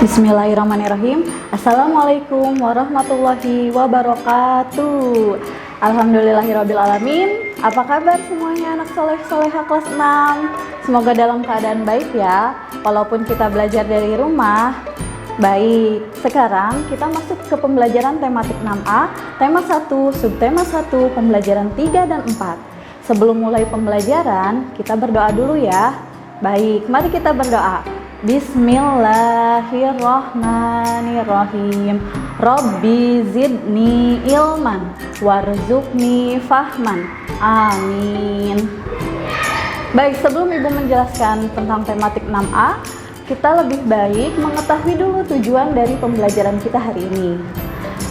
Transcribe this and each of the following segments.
Bismillahirrahmanirrahim. Assalamualaikum warahmatullahi wabarakatuh. Alhamdulillahirrabbilalamin. Apa kabar semuanya anak soleh-soleha kelas 6? Semoga dalam keadaan baik ya, walaupun kita belajar dari rumah. Baik, sekarang kita masuk ke pembelajaran tematik 6A, tema 1, subtema 1, pembelajaran 3 dan 4. Sebelum mulai pembelajaran, kita berdoa dulu ya. Baik, mari kita berdoa. Bismillahirrahmanirrahim. Rabbi zidni ilman warzuqni fahman. Amin. Baik, sebelum Ibu menjelaskan tentang tematik 6A, kita lebih baik mengetahui dulu tujuan dari pembelajaran kita hari ini.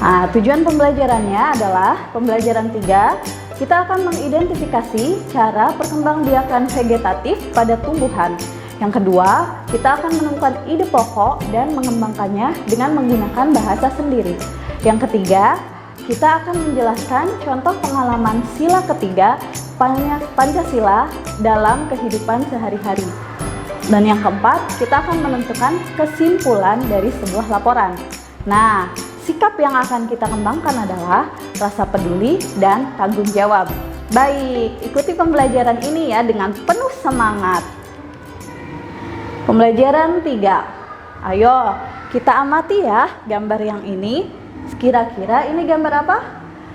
Nah, tujuan pembelajarannya adalah pembelajaran 3, kita akan mengidentifikasi cara perkembangbiakan vegetatif pada tumbuhan. Yang kedua, kita akan menemukan ide pokok dan mengembangkannya dengan menggunakan bahasa sendiri. Yang ketiga, kita akan menjelaskan contoh pengalaman sila ketiga Pancasila dalam kehidupan sehari-hari. Dan yang keempat, kita akan menentukan kesimpulan dari sebuah laporan. Nah, sikap yang akan kita kembangkan adalah rasa peduli dan tanggung jawab. Baik, ikuti pembelajaran ini ya dengan penuh semangat. Pembelajaran 3. Ayo, kita amati ya gambar yang ini. Kira-kira ini gambar apa?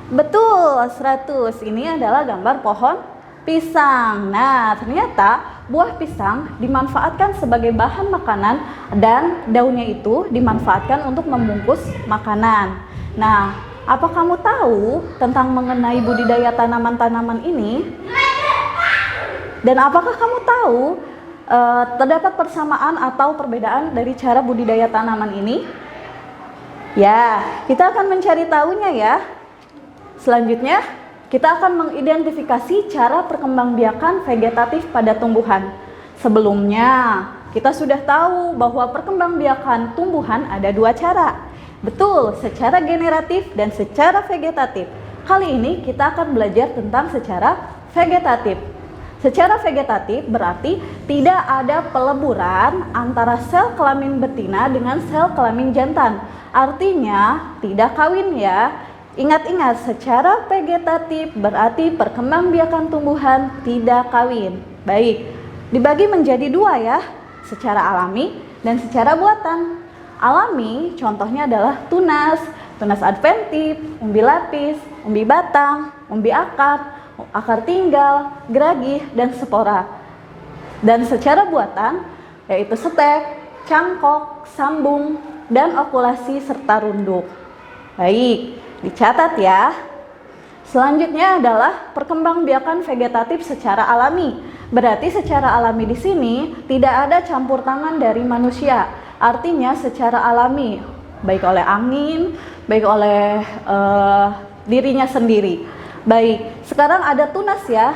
Betul, 100. Ini adalah gambar pohon pisang. Nah, ternyata buah pisang dimanfaatkan sebagai bahan makanan dan daunnya itu dimanfaatkan untuk membungkus makanan. Nah, apa kamu tahu tentang mengenai budidaya tanaman-tanaman ini? Dan apakah kamu tahu terdapat persamaan atau perbedaan dari cara budidaya tanaman ini? Ya, kita akan mencari tahunya ya. Selanjutnya, kita akan mengidentifikasi cara perkembangbiakan vegetatif pada tumbuhan. Sebelumnya, kita sudah tahu bahwa perkembangbiakan tumbuhan ada dua cara. Betul, secara generatif dan secara vegetatif. Kali ini kita akan belajar tentang secara vegetatif. Secara vegetatif berarti tidak ada peleburan antara sel kelamin betina dengan sel kelamin jantan. Artinya tidak kawin ya. Ingat-ingat, secara vegetatif berarti perkembangbiakan tumbuhan tidak kawin. Baik, dibagi menjadi dua ya, secara alami dan secara buatan. Alami contohnya adalah tunas, tunas adventif, umbi lapis, umbi batang, umbi akar, akar tinggal, geragih, dan spora. Dan secara buatan yaitu stek, cangkok, sambung, dan okulasi serta runduk. Baik, dicatat ya. Selanjutnya adalah perkembangbiakan vegetatif secara alami. Berarti secara alami di sini tidak ada campur tangan dari manusia. Artinya secara alami, baik oleh angin, baik oleh dirinya sendiri. Baik, sekarang ada tunas ya.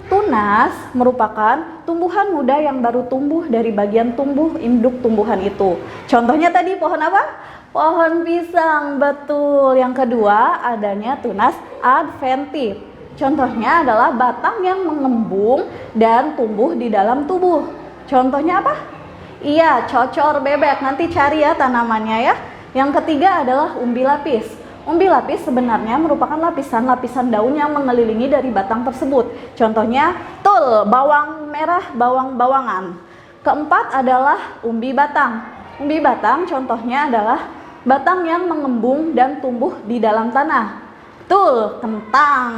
Tunas merupakan tumbuhan muda yang baru tumbuh dari bagian tumbuh induk tumbuhan itu. Contohnya tadi pohon apa? Pohon pisang, betul. Yang kedua adanya tunas adventif. Contohnya adalah batang yang mengembung dan tumbuh di dalam tubuh. Contohnya apa? Iya, cocor bebek. Nanti cari ya tanamannya ya. Yang ketiga adalah umbi lapis. Umbi lapis sebenarnya merupakan lapisan-lapisan daun yang mengelilingi dari batang tersebut. Contohnya, bawang merah, bawang-bawangan. Keempat adalah umbi batang. Umbi batang contohnya adalah batang yang mengembung dan tumbuh di dalam tanah. Kentang.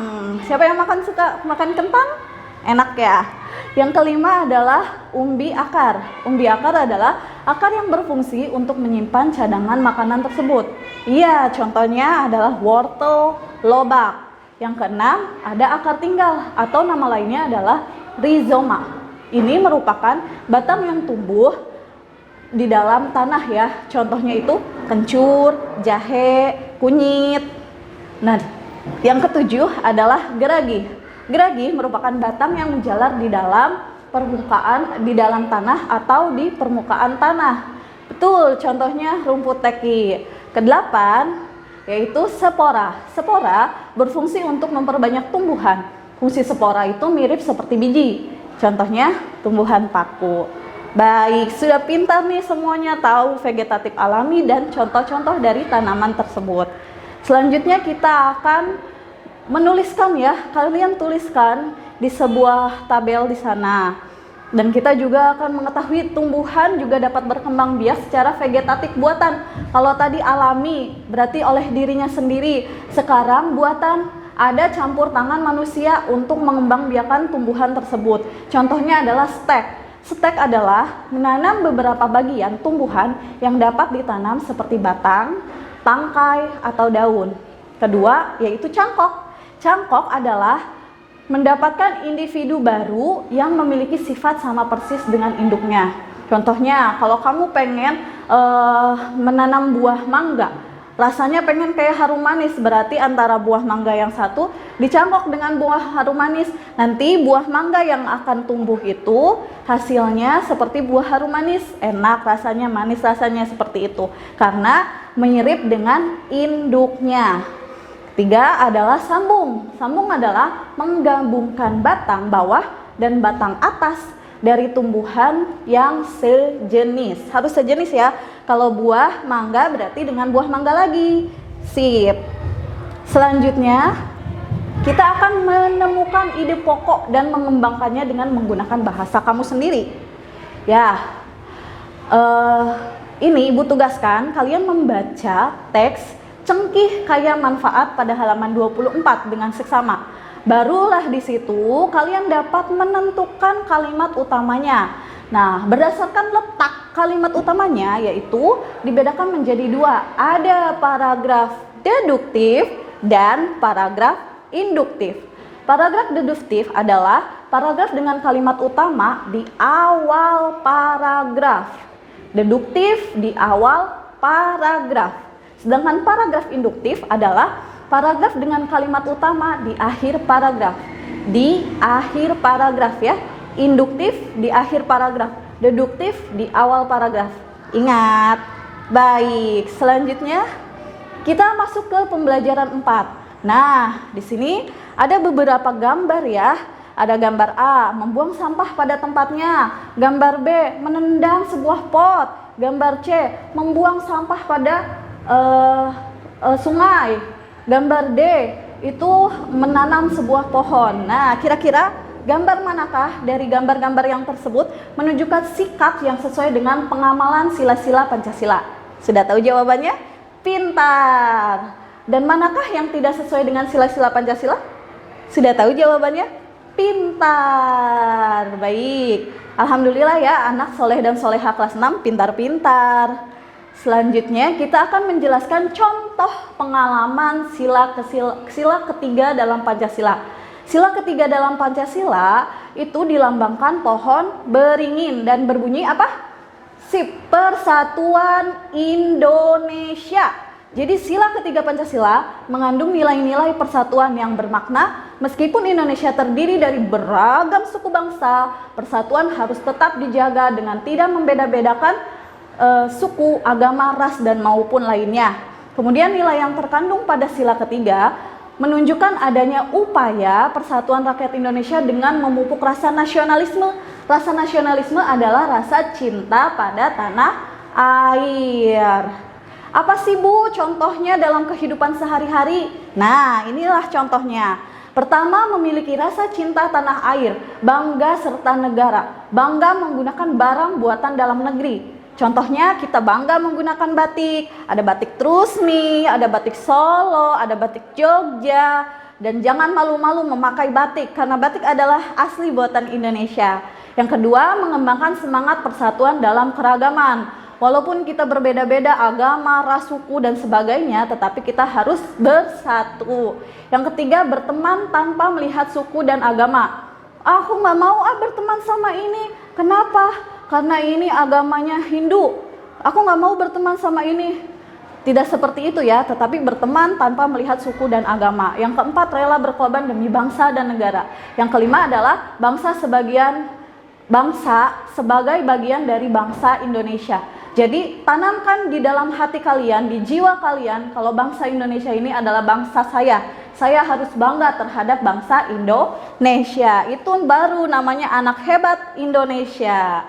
Siapa yang suka makan kentang? Enak ya. Yang kelima adalah umbi akar. Umbi akar adalah akar yang berfungsi untuk menyimpan cadangan makanan tersebut. Iya, contohnya adalah wortel, lobak. Yang keenam ada akar tinggal atau nama lainnya adalah rizoma. Ini merupakan batang yang tumbuh di dalam tanah ya. Contohnya itu kencur, jahe, kunyit. Nah, yang ketujuh adalah geragih. Geragih merupakan batang yang menjalar di dalam tanah atau di permukaan tanah. Betul, contohnya rumput teki. Kedelapan yaitu spora. Spora berfungsi untuk memperbanyak tumbuhan. Fungsi spora itu mirip seperti biji. Contohnya tumbuhan paku. Baik, sudah pintar nih semuanya tahu vegetatif alami dan contoh-contoh dari tanaman tersebut. Selanjutnya kita akan menuliskan ya, kalian tuliskan di sebuah tabel di sana. Dan kita juga akan mengetahui tumbuhan juga dapat berkembang biak secara vegetatif buatan. Kalau tadi alami berarti oleh dirinya sendiri. Sekarang buatan, ada campur tangan manusia untuk mengembangbiakan tumbuhan tersebut. Contohnya adalah stek. Stek adalah menanam beberapa bagian tumbuhan yang dapat ditanam seperti batang, tangkai, atau daun. Kedua yaitu cangkok. Cangkok adalah mendapatkan individu baru yang memiliki sifat sama persis dengan induknya. Contohnya, kalau kamu pengen menanam buah mangga, rasanya pengen kayak harum manis, berarti antara buah mangga yang satu dicangkok dengan buah harum manis. Nanti buah mangga yang akan tumbuh itu hasilnya seperti buah harum manis, enak rasanya, manis rasanya, seperti itu. Karena mirip dengan induknya. Ketiga adalah sambung. Sambung adalah menggabungkan batang bawah dan batang atas dari tumbuhan yang sejenis. Harus sejenis ya. Kalau buah mangga berarti dengan buah mangga lagi. Sip. Selanjutnya kita akan menemukan ide pokok dan mengembangkannya dengan menggunakan bahasa kamu sendiri. Ya, ini Ibu tugaskan kalian membaca teks Cengkih Kaya Manfaat pada halaman 24 dengan seksama. Barulah di situ kalian dapat menentukan kalimat utamanya. Nah, berdasarkan letak kalimat utamanya yaitu dibedakan menjadi dua. Ada paragraf deduktif dan paragraf induktif. Paragraf deduktif adalah paragraf dengan kalimat utama di awal paragraf. Deduktif di awal paragraf. Sedangkan paragraf induktif adalah paragraf dengan kalimat utama di akhir paragraf. Di akhir paragraf ya. Induktif di akhir paragraf, deduktif di awal paragraf. Ingat. Baik, selanjutnya kita masuk ke pembelajaran 4. Nah, di sini ada beberapa gambar ya. Ada gambar A, membuang sampah pada tempatnya. Gambar B, menendang sebuah pot. Gambar C, membuang sampah pada sungai. Gambar D, itu menanam sebuah pohon. Nah, kira-kira gambar manakah dari gambar-gambar yang tersebut menunjukkan sikap yang sesuai dengan pengamalan sila-sila Pancasila? Sudah tahu jawabannya? Pintar. Dan manakah yang tidak sesuai dengan sila-sila Pancasila? Sudah tahu jawabannya? Pintar. Baik. Alhamdulillah ya, anak soleh dan soleha kelas 6 pintar-pintar. Selanjutnya kita akan menjelaskan contoh pengalaman sila ketiga dalam Pancasila. Sila ketiga dalam Pancasila itu dilambangkan pohon beringin dan berbunyi apa? Sip, Persatuan Indonesia. Jadi sila ketiga Pancasila mengandung nilai-nilai persatuan yang bermakna meskipun Indonesia terdiri dari beragam suku bangsa, persatuan harus tetap dijaga dengan tidak membeda-bedakan suku, agama, ras, dan maupun lainnya. Kemudian nilai yang terkandung pada sila ketiga menunjukkan adanya upaya persatuan rakyat Indonesia dengan memupuk rasa nasionalisme. Rasa nasionalisme adalah rasa cinta pada tanah air. Apa sih Bu contohnya dalam kehidupan sehari-hari? Nah, inilah contohnya. Pertama, memiliki rasa cinta tanah air, bangga serta negara, bangga menggunakan barang buatan dalam negeri. Contohnya kita bangga menggunakan batik, ada batik Trusmi, ada batik Solo, ada batik Jogja, dan jangan malu-malu memakai batik karena batik adalah asli buatan Indonesia. Yang kedua, mengembangkan semangat persatuan dalam keragaman. Walaupun kita berbeda-beda agama, ras, suku, dan sebagainya, tetapi kita harus bersatu. Yang ketiga, berteman tanpa melihat suku dan agama. Aku nggak mau berteman sama ini. Kenapa? Karena ini agamanya Hindu. Aku nggak mau berteman sama ini. Tidak seperti itu ya, tetapi berteman tanpa melihat suku dan agama. Yang keempat, rela berkorban demi bangsa dan negara. Yang kelima adalah bangsa sebagai bagian dari bangsa Indonesia. Jadi tanamkan di dalam hati kalian, di jiwa kalian, kalau bangsa Indonesia ini adalah bangsa saya. Saya harus bangga terhadap bangsa Indonesia. Itu baru namanya anak hebat Indonesia.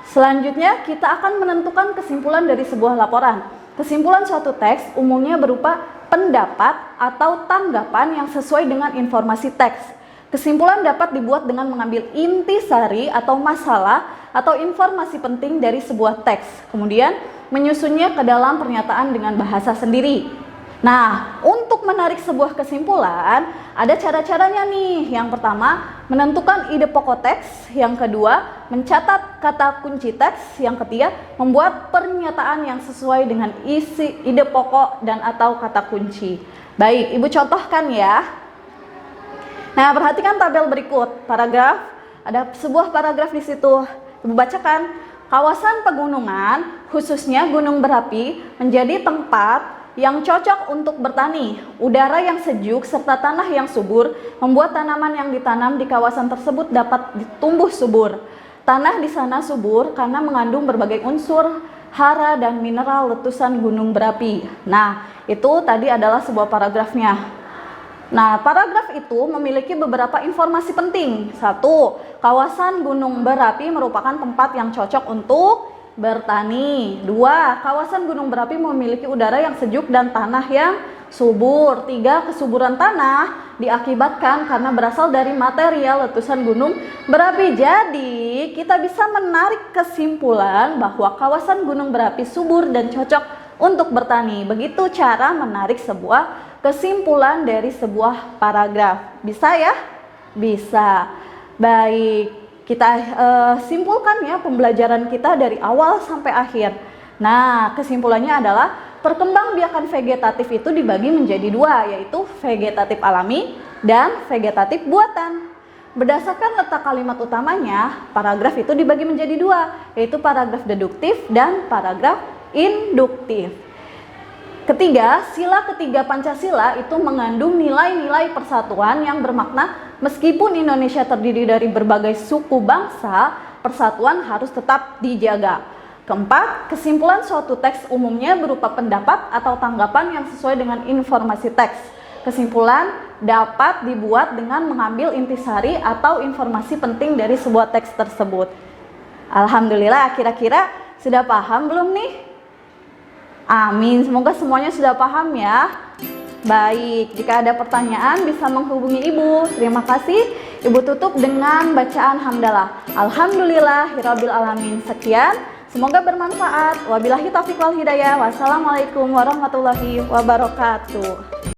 Selanjutnya, kita akan menentukan kesimpulan dari sebuah laporan. Kesimpulan suatu teks umumnya berupa pendapat atau tanggapan yang sesuai dengan informasi teks. Kesimpulan dapat dibuat dengan mengambil intisari atau masalah atau informasi penting dari sebuah teks, kemudian menyusunnya ke dalam pernyataan dengan bahasa sendiri. Nah, untuk menarik sebuah kesimpulan, ada cara-caranya nih. Yang pertama, menentukan ide pokok teks. Yang kedua, mencatat kata kunci teks. Yang ketiga, membuat pernyataan yang sesuai dengan isi ide pokok dan atau kata kunci. Baik, Ibu contohkan ya. Nah, perhatikan tabel berikut. Paragraf, ada sebuah paragraf di situ. Ibu bacakan. Kawasan pegunungan, khususnya gunung berapi, menjadi tempat yang cocok untuk bertani. Udara yang sejuk serta tanah yang subur membuat tanaman yang ditanam di kawasan tersebut dapat tumbuh subur. Tanah di sana subur karena mengandung berbagai unsur hara dan mineral letusan gunung berapi. Nah, itu tadi adalah sebuah paragrafnya. Nah, paragraf itu memiliki beberapa informasi penting. 1. Kawasan gunung berapi merupakan tempat yang cocok untuk bertani. 2. Kawasan gunung berapi memiliki udara yang sejuk dan tanah yang subur. 3. Kesuburan tanah diakibatkan karena berasal dari material letusan gunung berapi. Jadi, kita bisa menarik kesimpulan bahwa kawasan gunung berapi subur dan cocok untuk bertani. Begitu cara menarik sebuah kesimpulan dari sebuah paragraf. Bisa ya? Bisa. Baik, kita simpulkan ya pembelajaran kita dari awal sampai akhir. Nah, kesimpulannya adalah perkembangbiakan vegetatif itu dibagi menjadi dua, yaitu vegetatif alami dan vegetatif buatan. Berdasarkan letak kalimat utamanya, paragraf itu dibagi menjadi dua, yaitu paragraf deduktif dan paragraf induktif. Ketiga, sila ketiga Pancasila itu mengandung nilai-nilai persatuan yang bermakna meskipun Indonesia terdiri dari berbagai suku bangsa, persatuan harus tetap dijaga. Keempat, kesimpulan suatu teks umumnya berupa pendapat atau tanggapan yang sesuai dengan informasi teks. Kesimpulan dapat dibuat dengan mengambil intisari atau informasi penting dari sebuah teks tersebut. Alhamdulillah, kira-kira sudah paham belum nih? Amin, semoga semuanya sudah paham ya. Baik, jika ada pertanyaan bisa menghubungi Ibu. Terima kasih. Ibu tutup dengan bacaan hamdalah. Alhamdulillahirabbil alamin. Sekian, semoga bermanfaat. Wabillahi taufiq wal hidayah. Wassalamualaikum warahmatullahi wabarakatuh.